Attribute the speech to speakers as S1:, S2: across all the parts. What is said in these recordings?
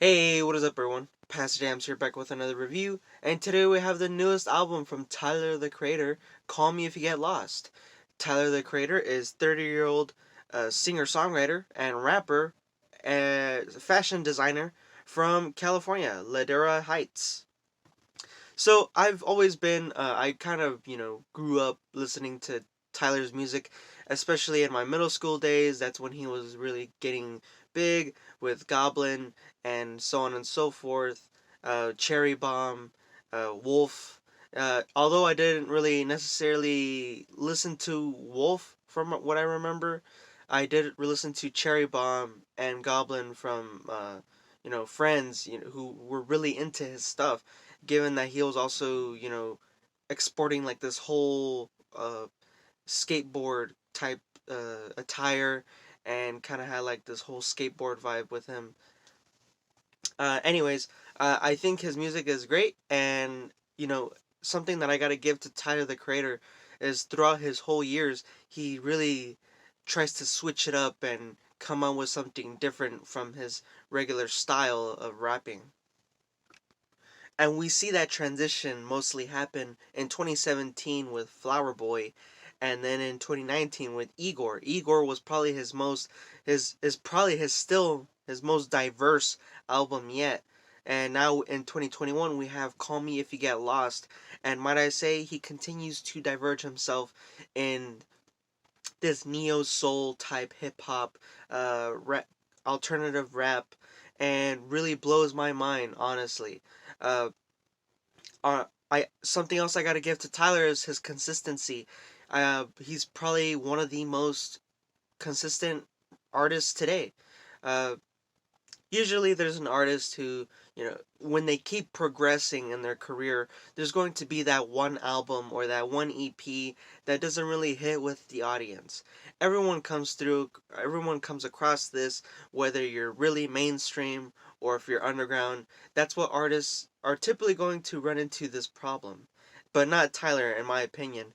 S1: Hey, what is up everyone? Pastor JAMZ here back with another review, and today we have the newest album from Tyler the Creator, Call Me If You Get Lost. Tyler the Creator is 30-year-old singer-songwriter and rapper and fashion designer from California, Ladera Heights. So I've always been, I kind of, grew up listening to Tyler's music, especially in my middle school days. That's when he was really getting big with Goblin and so on and so forth. Cherry Bomb, Wolf. Although I didn't really necessarily listen to Wolf from what I remember, I did listen to Cherry Bomb and Goblin from, friends, who were really into his stuff, given that he was also, exporting like this whole skateboard type attire and kind of had like this whole skateboard vibe with him. Anyways, I think his music is great, and something that I gotta give to Tyler the Creator is throughout his whole years, he really tries to switch it up and come on with something different from his regular style of rapping. And we see that transition mostly happen in 2017 with Flower Boy, and then in 2019 with Igor. Igor was probably his most his probably his still his most diverse album yet. And now in 2021 we have Call Me If You Get Lost, and might I say he continues to diverge himself in this neo soul type hip hop, rap, alternative rap, and really blows my mind honestly. Uh, I something else I gotta give to Tyler is his consistency. He's probably one of the most consistent artists today. Uh, Usually there's an artist who, when they keep progressing in their career, there's going to be that one album or that one EP that doesn't really hit with the audience. Everyone comes across this, whether you're really mainstream or if you're underground. That's what artists are typically going to run into this problem. But not Tyler, in my opinion.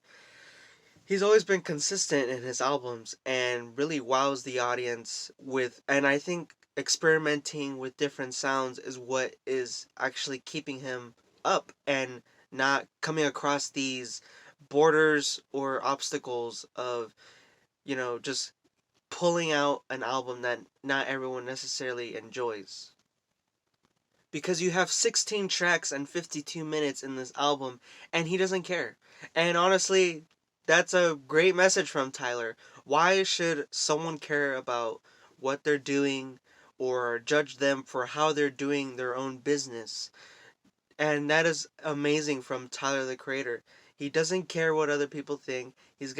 S1: He's always been consistent in his albums and really wows the audience with, and I think experimenting with different sounds is what is actually keeping him up and not coming across these borders or obstacles of, just pulling out an album that not everyone necessarily enjoys. Because you have 16 tracks and 52 minutes in this album, and he doesn't care. And honestly, that's a great message from Tyler. Why should someone care about what they're doing or judge them for how they're doing their own business? And that is amazing from Tyler the Creator. He doesn't care what other people think. He's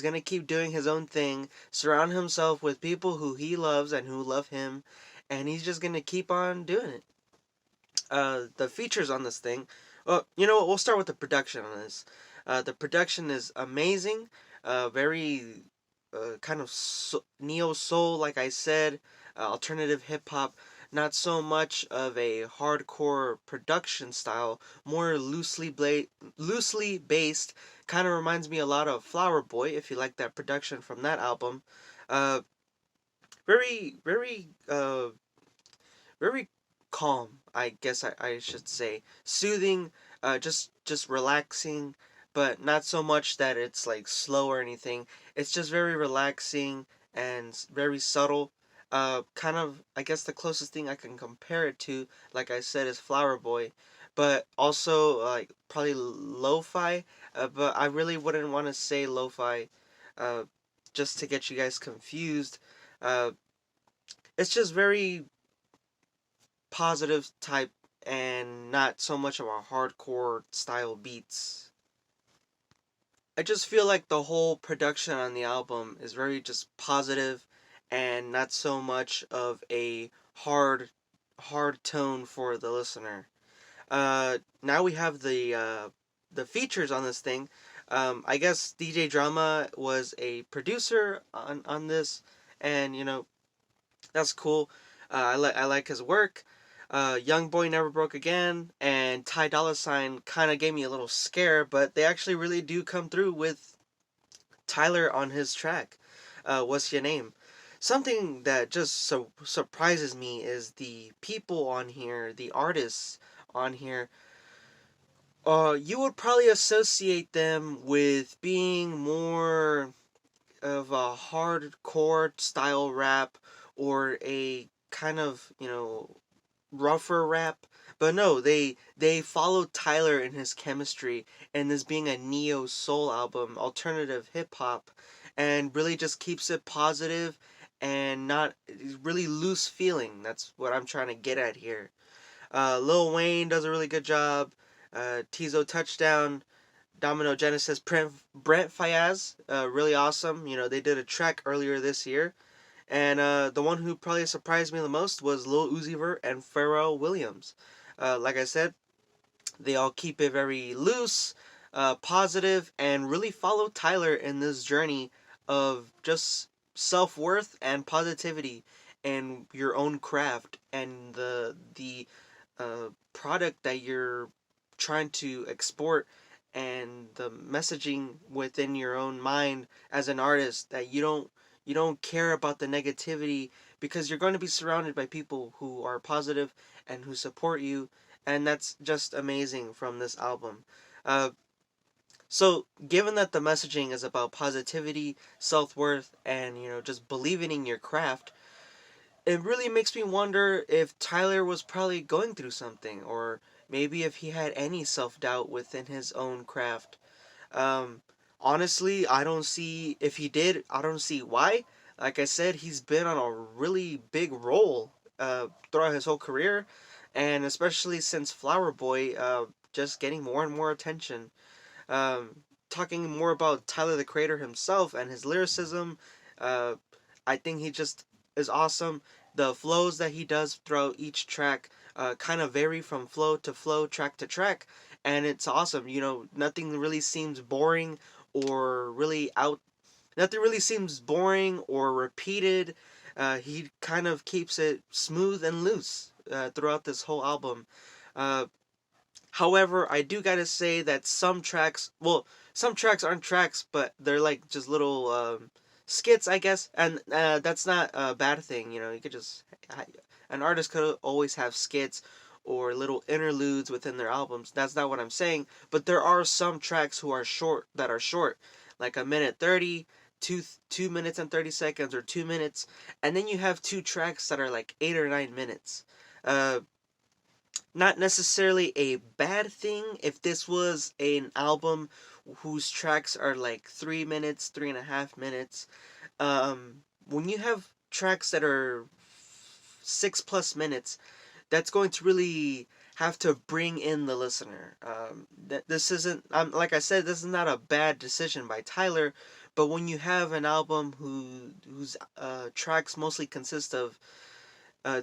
S1: gonna keep doing his own thing, surround himself with people who he loves and who love him, and he's just gonna keep on doing it. The features on this thing. Well, you know what? We'll start with the production on this. The production is amazing. Very kind of neo soul, like I said, alternative hip hop. Not so much of a hardcore production style. More loosely based. Kind of reminds me a lot of Flower Boy. If you like that production from that album. Uh, very very calm, I guess I should say. Soothing, just relaxing, but not so much that it's like slow or anything. It's just very relaxing and very subtle. Kind of, I guess the closest thing I can compare it to, like I said, is Flower Boy, but also like probably lo-fi. But I really wouldn't want to say lo-fi, uh, just to get you guys confused. Uh, it's just very positive type and not so much of a hardcore style beats. I just feel like the whole production on the album is very just positive and not so much of a hard tone for the listener. Now we have the features on this thing. I guess DJ Drama was a producer on this, and that's cool. I like his work. YoungBoy Never Broke Again and Ty Dolla Sign kind of gave me a little scare, but they actually really do come through with Tyler on his track. What's Your Name? something that just surprises me is the people on here, the artists on here. You would probably associate them with being more of a hardcore style rap or a kind of, rougher rap. But no, they followed Tyler in his chemistry and this being a neo soul album, alternative hip hop, and really just keeps it positive and not really loose feeling. That's what I'm trying to get at here. Lil Wayne does a really good job. Teezo Touchdown, Domino Genesis, Brent Faiyaz, really awesome. They did a track earlier this year. And the one who probably surprised me the most was Lil Uzi Vert and Pharrell Williams. Like I said, they all keep it very loose, positive, and really follow Tyler in this journey of just self worth and positivity and your own craft and the product that you're trying to export and the messaging within your own mind as an artist that you don't care about the negativity because you're going to be surrounded by people who are positive and who support you, and that's just amazing from this album. Uh, so given that the messaging is about positivity, self-worth, and just believing in your craft, it really makes me wonder if Tyler was probably going through something, or maybe if he had any self-doubt within his own craft. um, Honestly, I don't see, if he did, I don't see why. Like I said, he's been on a really big role throughout his whole career, and especially since Flower Boy, just getting more and more attention. Talking more about Tyler the Creator himself and his lyricism, uh, I think he just is awesome. The flows that he does throughout each track kind of vary from flow to flow, track to track, and it's awesome. Nothing really seems boring or really out. Nothing really seems boring or repeated. He kind of keeps it smooth and loose throughout this whole album. Uh, However, I do gotta say that some tracks aren't tracks, but they're like just little skits, I guess, and that's not a bad thing. You could just an artist could always have skits or little interludes within their albums. That's not what I'm saying, but there are some tracks that are short, like a minute 30, 2 minutes and 30 seconds, or 2 minutes, and then you have two tracks that are like 8 or 9 minutes. Uh, Not necessarily a bad thing if this was an album whose tracks are like 3 minutes, 3.5 minutes. When you have tracks that are 6+ minutes, that's going to really have to bring in the listener. This isn't, like I said, this is not a bad decision by Tyler, but when you have an album whose tracks mostly consist of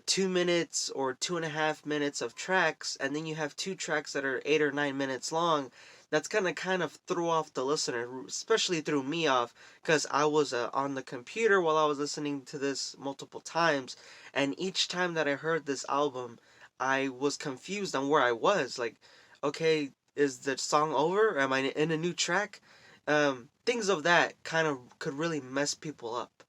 S1: 2 minutes or 2.5 minutes of tracks, and then you have two tracks that are 8 or 9 minutes long, that's gonna kind of throw off the listener, especially threw me off, because I was on the computer while I was listening to this multiple times, and each time that I heard this album, I was confused on where I was. Like, okay, is the song over? Am I in a new track? Things of that kind of could really mess people up.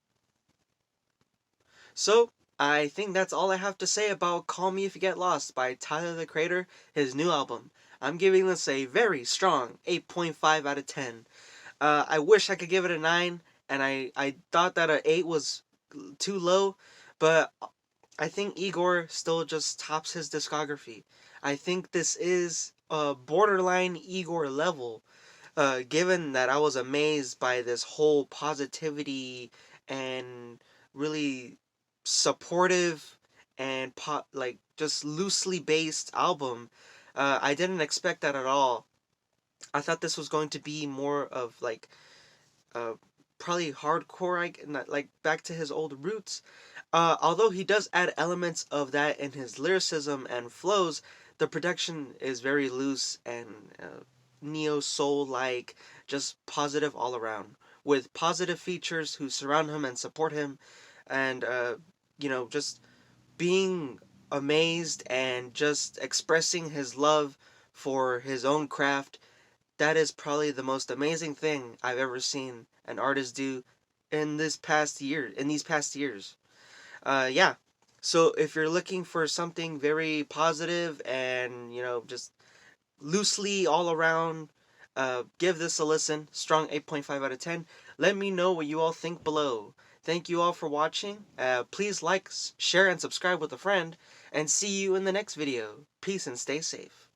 S1: So, I think that's all I have to say about Call Me If You Get Lost by Tyler the Creator, his new album. I'm giving this a very strong 8.5 out of 10. I wish I could give it a 9, and I thought that a 8 was too low, but I think Igor still just tops his discography. I think this is a borderline Igor level, given that I was amazed by this whole positivity and really supportive and like just loosely based album. I didn't expect that at all. I thought this was going to be more of like uh, probably hardcore, not like back to his old roots. Although he does add elements of that in his lyricism and flows, the production is very loose and neo soul like, just positive all around, with positive features who surround him and support him, and just being amazed and just expressing his love for his own craft. That is probably the most amazing thing I've ever seen an artist do, in these past years. Yeah. So if you're looking for something very positive and, just loosely all around, give this a listen. Strong 8.5 out of 10. Let me know what you all think below. Thank you all for watching. Please like, share, and subscribe with a friend. And see you in the next video. Peace and stay safe.